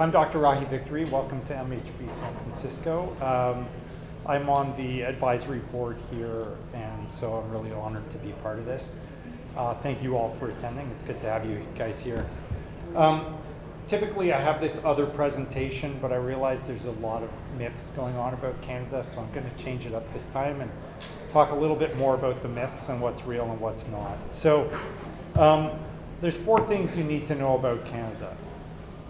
I'm Dr. Rahi Victory. Welcome to MHB San Francisco. I'm on the advisory board here, and so I'm really honored to be part of this. Thank you all for attending. It's good to have you guys here. Typically, I have this other presentation, but I realize there's a lot of myths going on about Canada, so I'm going to change it up this time and talk a little bit more about the myths and what's real and what's not. So there's 4 things you need to know about Canada.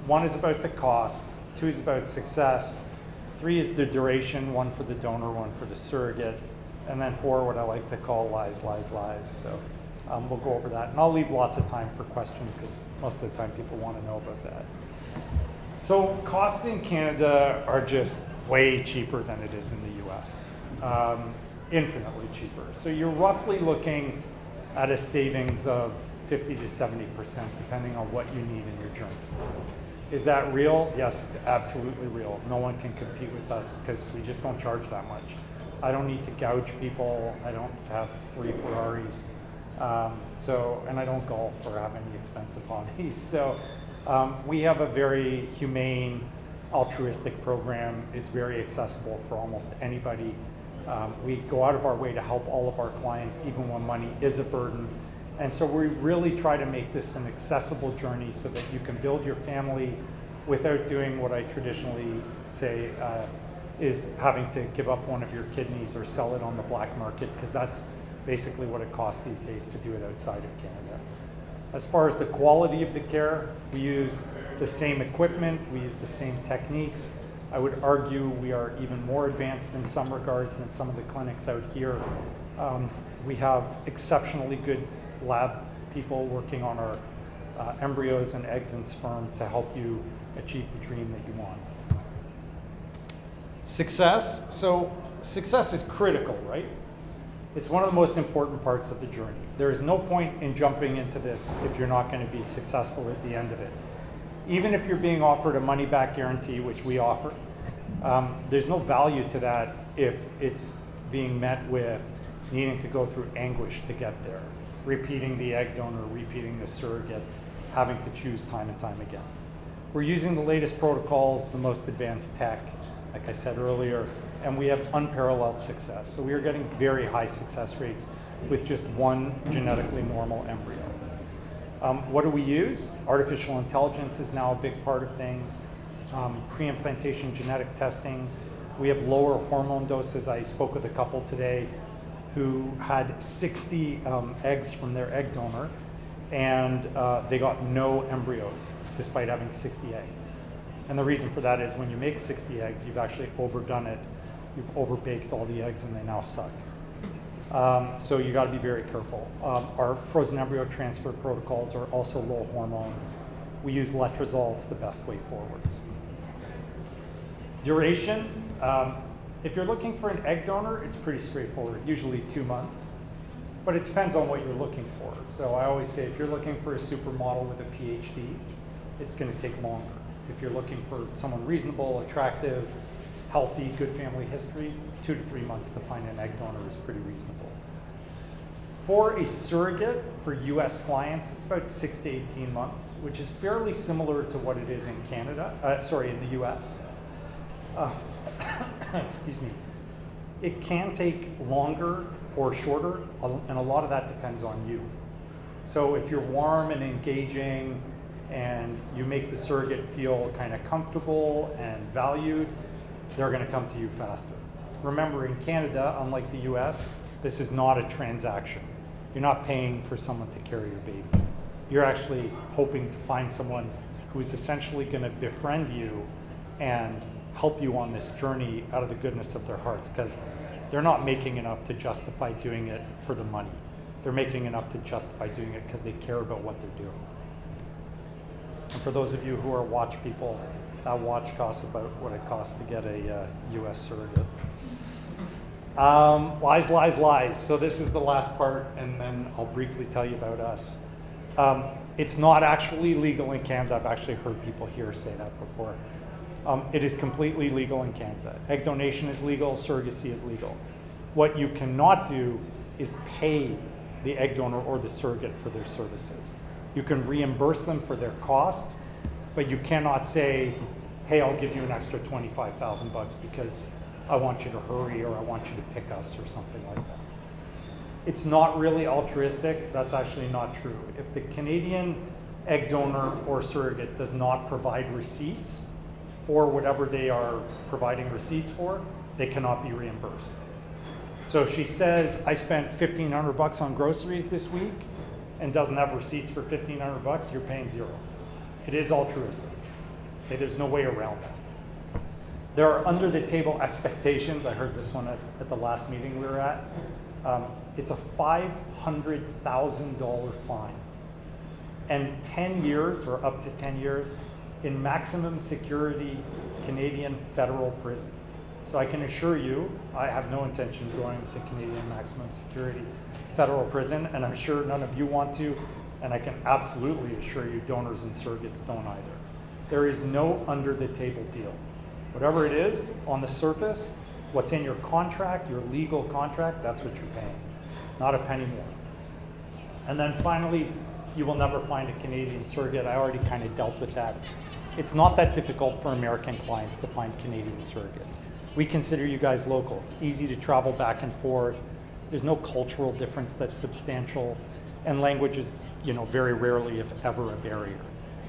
1 is about the cost, 2 is about success, 3 is the duration, 1 for the donor, 1 for the surrogate, and then 4, what I like to call lies, lies, lies. So we'll go over that, and I'll leave lots of time for questions because most of the time people want to know about that. So costs in Canada are just way cheaper than it is in the US, infinitely cheaper. So you're roughly looking at a savings of 50 to 70%, depending on what you need in your journey. Is that real? Yes, it's absolutely real. No one can compete with us because we just don't charge that much. I don't need to gouge people. I don't have 3 Ferraris. And I don't golf or have any expensive hobbies. So we have a very humane, altruistic program. It's very accessible for almost anybody. We go out of our way to help all of our clients, even when money is a burden. And so we really try to make this an accessible journey so that you can build your family without doing what I traditionally say is having to give up one of your kidneys or sell it on the black market, because that's basically what it costs these days to do it outside of Canada. As far as the quality of the care, we use the same equipment, we use the same techniques. I would argue we are even more advanced in some regards than some of the clinics out here. We have exceptionally good lab people working on our embryos and eggs and sperm to help you achieve the dream that you want. Success. So success is critical, right? It's one of the most important parts of the journey. There is no point in jumping into this if you're not going to be successful at the end of it. Even if you're being offered a money-back guarantee, which we offer, there's no value to that if it's being met with needing to go through anguish to get there. Repeating the egg donor, repeating the surrogate, having to choose time and time again. We're using the latest protocols, the most advanced tech, like I said earlier, and we have unparalleled success. So we are getting very high success rates with just 1 genetically normal embryo. What do we use? Artificial intelligence is now a big part of things. Pre-implantation genetic testing. We have lower hormone doses. I spoke with a couple today who had 60 eggs from their egg donor, and they got no embryos despite having 60 eggs. And the reason for that is when you make 60 eggs, you've actually overdone it. You've overbaked all the eggs and they now suck. So you got to be very careful. Our frozen embryo transfer protocols are also low hormone. We use letrozole. It's the best way forwards. Duration. If you're looking for an egg donor, it's pretty straightforward, usually 2 months, but it depends on what you're looking for. So I always say if you're looking for a supermodel with a PhD, it's going to take longer. If you're looking for someone reasonable, attractive, healthy, good family history, 2 to 3 months to find an egg donor is pretty reasonable. For a surrogate, for US clients, it's about 6 to 18 months, which is fairly similar to what it is in Canada, in the US. Excuse me. It can take longer or shorter, and a lot of that depends on you. So if you're warm and engaging and you make the surrogate feel kind of comfortable and valued, they're going to come to you faster. Remember, in Canada, unlike the US, this is not a transaction. You're not paying for someone to carry your baby. You're actually hoping to find someone who is essentially going to befriend you and help you on this journey out of the goodness of their hearts, because they're not making enough to justify doing it for the money. They're making enough to justify doing it because they care about what they're doing. And for those of you who are watch people, that watch costs about what it costs to get a US surrogate. Lies, lies, lies. So this is the last part, and then I'll briefly tell you about us. It's not actually legal in Canada. I've actually heard people here say that before. It is completely legal in Canada. Egg donation is legal, surrogacy is legal. What you cannot do is pay the egg donor or the surrogate for their services. You can reimburse them for their costs, but you cannot say, hey, I'll give you an extra 25,000 bucks because I want you to hurry, or I want you to pick us, or something like that. It's not really altruistic. That's actually not true. If the Canadian egg donor or surrogate does not provide receipts for whatever they are providing receipts for, they cannot be reimbursed. So if she says, I spent 1,500 bucks on groceries this week and doesn't have receipts for 1,500 bucks, you're paying zero. It is altruistic. Okay, there's no way around that. There are under the table expectations. I heard this one at the last meeting we were at. It's a $500,000 fine and 10 years or up to 10 years in maximum security Canadian federal prison. So I can assure you, I have no intention of going to Canadian maximum security federal prison, and I'm sure none of you want to, and I can absolutely assure you donors and surrogates don't either. There is no under the table deal. Whatever it is, on the surface, what's in your contract, your legal contract, that's what you're paying, not a penny more. And then finally, you will never find a Canadian surrogate. I already kind of dealt with that. It's not that difficult for American clients to find Canadian surrogates. We consider you guys local. It's easy to travel back and forth. There's no cultural difference that's substantial, and language is, very rarely, if ever, a barrier.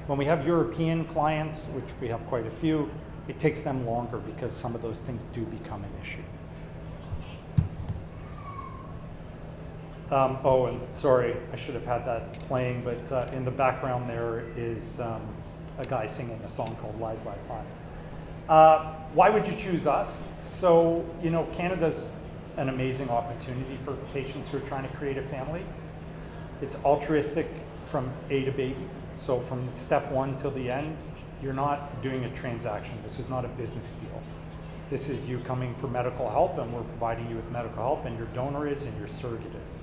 When we have European clients, which we have quite a few, it takes them longer because some of those things do become an issue. And sorry, I should have had that playing, but in the background there is a guy singing a song called Lies, Lies, Lies. Why would you choose us? So, Canada's an amazing opportunity for patients who are trying to create a family. It's altruistic from A to baby. So from step one till the end, you're not doing a transaction. This is not a business deal. This is you coming for medical help, and we're providing you with medical help, and your donor is and your surrogate is.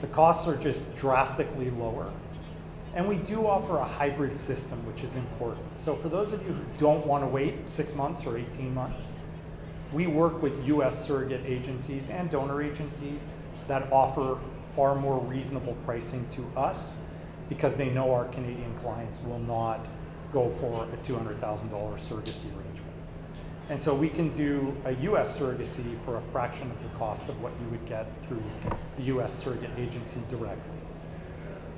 The costs are just drastically lower. And we do offer a hybrid system, which is important. So for those of you who don't want to wait 6 months or 18 months, we work with US surrogate agencies and donor agencies that offer far more reasonable pricing to us because they know our Canadian clients will not go for a $200,000 surrogacy arrangement. And so we can do a US surrogacy for a fraction of the cost of what you would get through the US surrogate agency directly.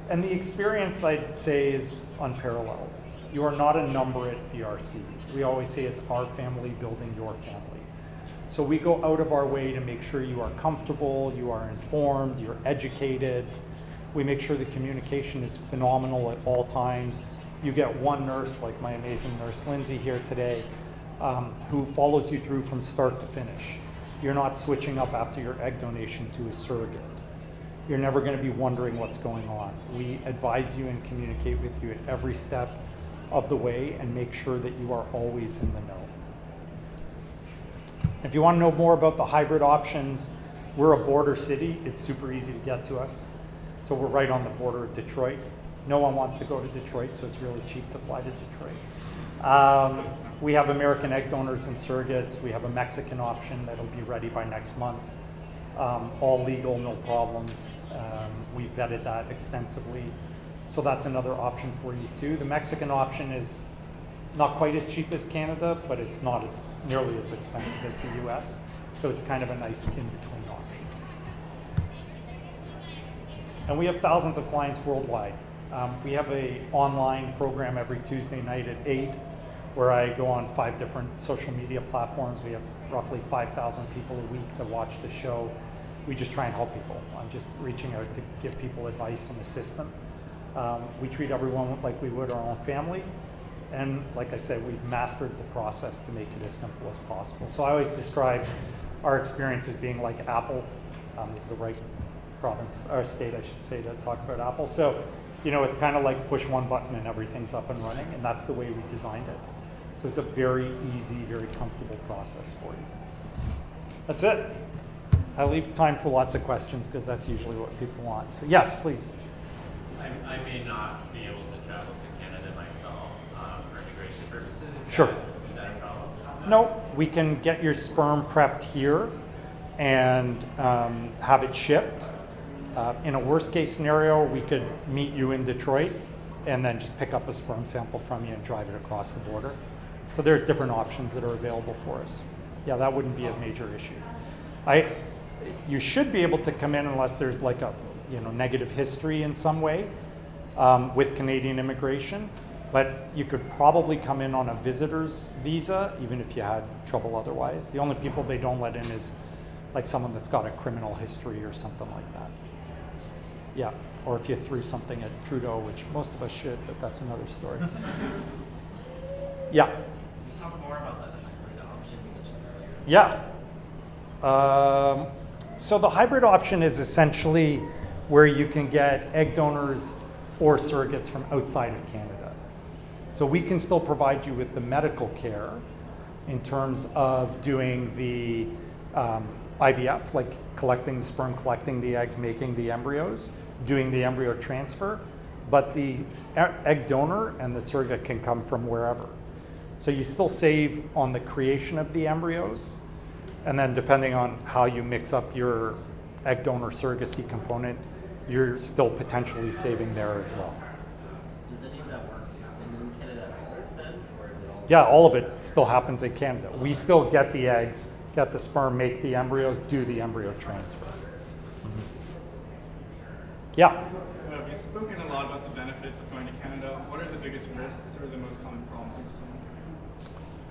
And the experience, I'd say, is unparalleled. You are not a number at VRC. We always say it's our family building your family. So we go out of our way to make sure you are comfortable, you are informed, you're educated. We make sure the communication is phenomenal at all times. You get one nurse, like my amazing nurse Lindsay here today, who follows you through from start to finish. You're not switching up after your egg donation to a surrogate. You're never going to be wondering what's going on. We advise you and communicate with you at every step of the way and make sure that you are always in the know. If you want to know more about the hybrid options, we're a border city. It's super easy to get to us. So we're right on the border of Detroit. No one wants to go to Detroit, so it's really cheap to fly to Detroit. We have American egg donors and surrogates. We have a Mexican option that'll be ready by next month. All legal, no problems. We vetted that extensively. So that's another option for you too. The Mexican option is not quite as cheap as Canada, but it's not as nearly as expensive as the US. So it's kind of a nice in-between option. And we have thousands of clients worldwide. We have an online program every Tuesday night at 8, where I go on 5 different social media platforms. We have roughly 5,000 people a week that watch the show. We just try and help people. I'm just reaching out to give people advice and assist them. We treat everyone like we would our own family. And like I said, we've mastered the process to make it as simple as possible. So I always describe our experience as being like Apple. This is the right province, or state I should say, to talk about Apple. So, it's kind of like push one button and everything's up and running, and that's the way we designed it. So it's a very easy, very comfortable process for you. That's it. I leave time for lots of questions because that's usually what people want. So yes, please. I may not be able to travel to Canada myself for immigration purposes. Sure. Is that a problem? No, we can get your sperm prepped here and have it shipped. In a worst case scenario, we could meet you in Detroit and then just pick up a sperm sample from you and drive it across the border. So there's different options that are available for us. Yeah, that wouldn't be a major issue. You should be able to come in unless there's like a negative history in some way with Canadian immigration, but you could probably come in on a visitor's visa even if you had trouble otherwise. The only people they don't let in is like someone that's got a criminal history or something like that. Yeah, or if you threw something at Trudeau, which most of us should, but that's another story. Yeah. Talk more about the hybrid option you mentioned earlier. Yeah. So the hybrid option is essentially where you can get egg donors or surrogates from outside of Canada. So we can still provide you with the medical care in terms of doing the IVF, like collecting the sperm, collecting the eggs, making the embryos, doing the embryo transfer, but the egg donor and the surrogate can come from wherever. So you still save on the creation of the embryos, and then depending on how you mix up your egg donor surrogacy component, you're still potentially saving there as well. Does any of that work happen in Canada at all then, or is it all? Yeah, all of it still happens in Canada. We still get the eggs, get the sperm, make the embryos, do the embryo transfer. Mm-hmm. Yeah. You've spoken a lot about the benefits of going to Canada. What are the biggest risks or the most common problems you've seen?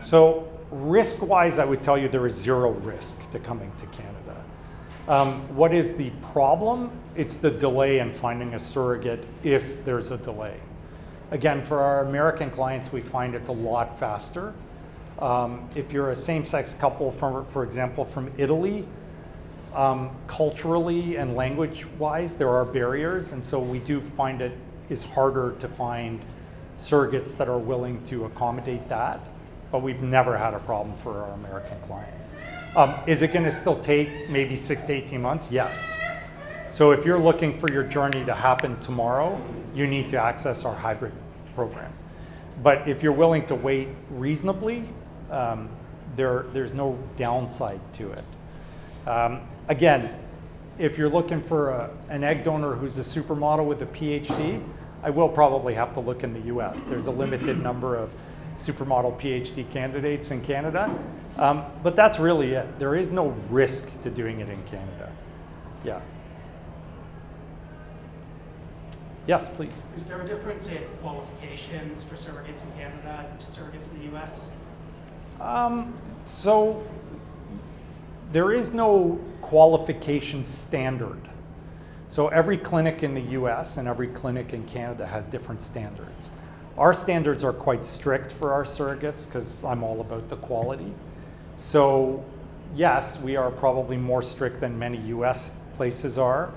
So risk-wise, I would tell you there is zero risk to coming to Canada. What is the problem? It's the delay in finding a surrogate if there's a delay. Again, for our American clients, we find it's a lot faster. If you're a same-sex couple, for example, from Italy, culturally and language-wise, there are barriers, and so we do find it is harder to find surrogates that are willing to accommodate that, but we've never had a problem for our American clients. Is it going to still take maybe 6 to 18 months? Yes. So if you're looking for your journey to happen tomorrow, you need to access our hybrid program. But if you're willing to wait reasonably, there's no downside to it. Again, if you're looking for an egg donor who's a supermodel with a PhD, I will probably have to look in the US. There's a limited number of supermodel PhD candidates in Canada, but that's really it. There is no risk to doing it in Canada. Yeah. Yes, please. Is there a difference in qualifications for surrogates in Canada to surrogates in the US? So there is no qualification standard. So every clinic in the US and every clinic in Canada has different standards. Our standards are quite strict for our surrogates because I'm all about the quality. So yes, we are probably more strict than many US places are,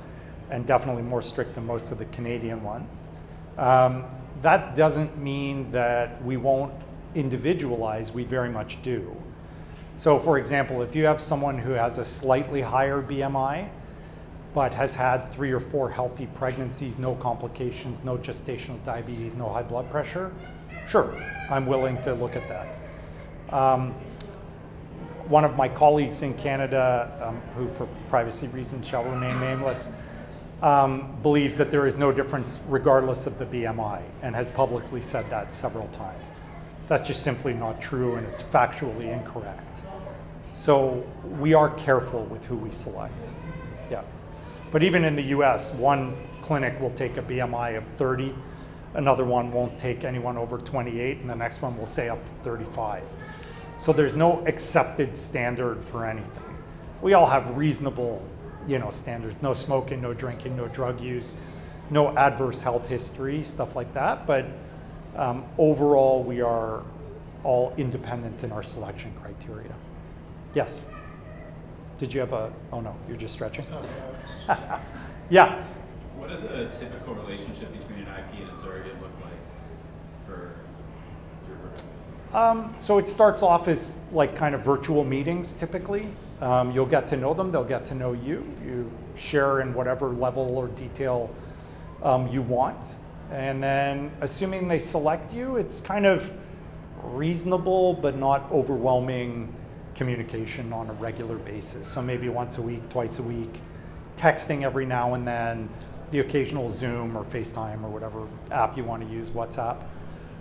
and definitely more strict than most of the Canadian ones. That doesn't mean that we won't individualize, we very much do. So for example, if you have someone who has a slightly higher BMI, but has had 3 or 4 healthy pregnancies, no complications, no gestational diabetes, no high blood pressure, sure, I'm willing to look at that. One of my colleagues in Canada, who for privacy reasons shall remain nameless, believes that there is no difference regardless of the BMI and has publicly said that several times. That's just simply not true, and it's factually incorrect. So we are careful with who we select. Yeah. But even in the US, one clinic will take a BMI of 30, another one won't take anyone over 28, and the next one will say up to 35. So there's no accepted standard for anything. We all have reasonable, standards: no smoking, no drinking, no drug use, no adverse health history, stuff like that. But overall, we are all independent in our selection criteria. Yes. Did you have oh no, you're just stretching. Yeah. What does a typical relationship between an IP and a surrogate look like for your group? So it starts off as like kind of virtual meetings typically. You'll get to know them, they'll get to know you. You share in whatever level or detail you want. And then assuming they select you, it's kind of reasonable but not overwhelming communication on a regular basis. So maybe once a week, twice a week, texting every now and then, the occasional Zoom or FaceTime or whatever app you want to use, WhatsApp.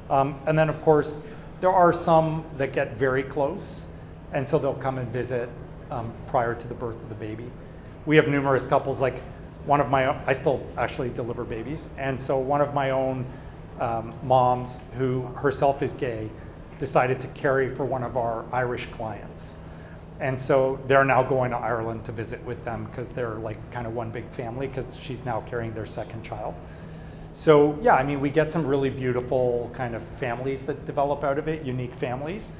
And then of course, There are some that get very close, and so they'll come and visit prior to the birth of the baby. We have numerous couples, like one of my own, I still actually deliver babies, and so one of my own moms, who herself is gay, decided to carry for one of our Irish clients. And so they're now going to Ireland to visit with them because they're like kind of one big family, because she's now carrying their second child. So yeah, I mean, we get some really beautiful kind of families that develop out of it, unique families.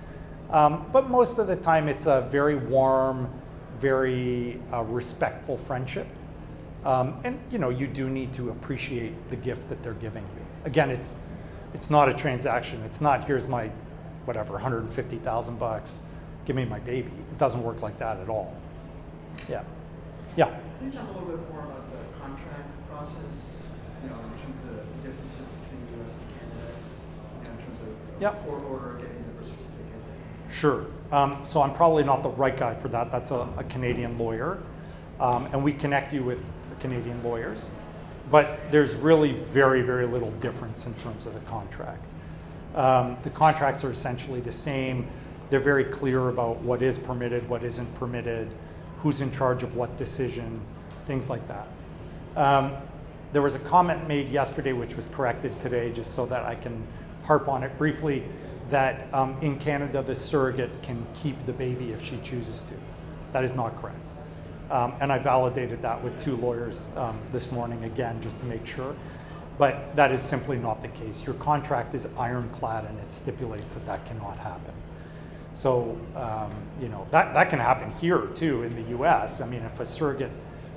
But most of the time it's a very warm, very respectful friendship. And you know, you do need to appreciate the gift that they're giving you. Again, it's not a transaction. It's not, here's my, whatever, $150,000, give me my baby. It doesn't work like that at all. Yeah. Yeah. Can you talk a little bit more about the contract process, you know, in terms of the differences between the US and Canada, you know, in terms of Yep. court order, getting the birth certificate? Sure. So I'm probably not the right guy for that. That's a Canadian lawyer. And we connect you with Canadian lawyers. But there's really very, very little difference in terms of the contract. The contracts are essentially the same. They're very clear about what is permitted, what isn't permitted, who's in charge of what decision, things like that. There was a comment made yesterday which was corrected today, just so that I can harp on it briefly, that in Canada the surrogate can keep the baby if she chooses to. That is not correct. And I validated that with 2 lawyers this morning again, just to make sure. But that is simply not the case. Your contract is ironclad and it stipulates that that cannot happen. So, you know, that can happen here too in the US. I mean, if a surrogate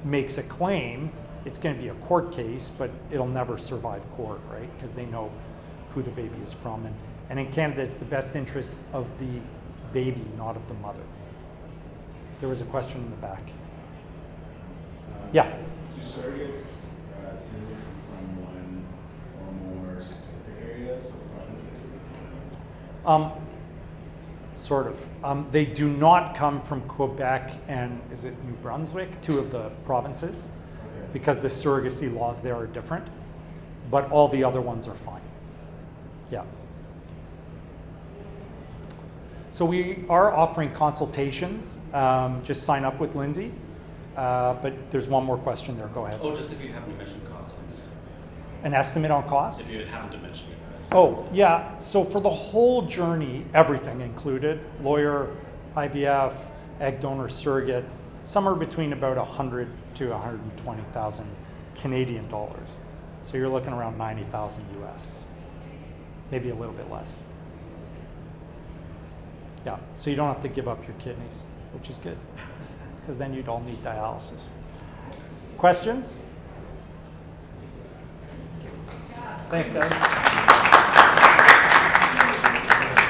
makes a claim, it's going to be a court case, but it'll never survive court, right? Because they know who the baby is from. And in Canada, it's the best interests of the baby, not of the mother. There was a question in the back. Yeah. Do surrogates tend to come from one or more specific areas of provinces or Canada? Sort of. They do not come from Quebec and, is it New Brunswick, 2 of the provinces, Okay. because the surrogacy laws there are different, but all the other ones are fine. Yeah. So we are offering consultations. Just sign up with Lindsay. But there's one more question there. Go ahead. Oh, just if you happen to mention cost on this time. An estimate on costs? If you happen to mention it. Oh, yeah. So for the whole journey, everything included, lawyer, IVF, egg donor, surrogate, somewhere between about 100 to 120,000 Canadian dollars. So you're looking around 90,000 US, maybe a little bit less. Yeah, so you don't have to give up your kidneys, which is good, because then you'd all need dialysis. Questions? Thanks, guys.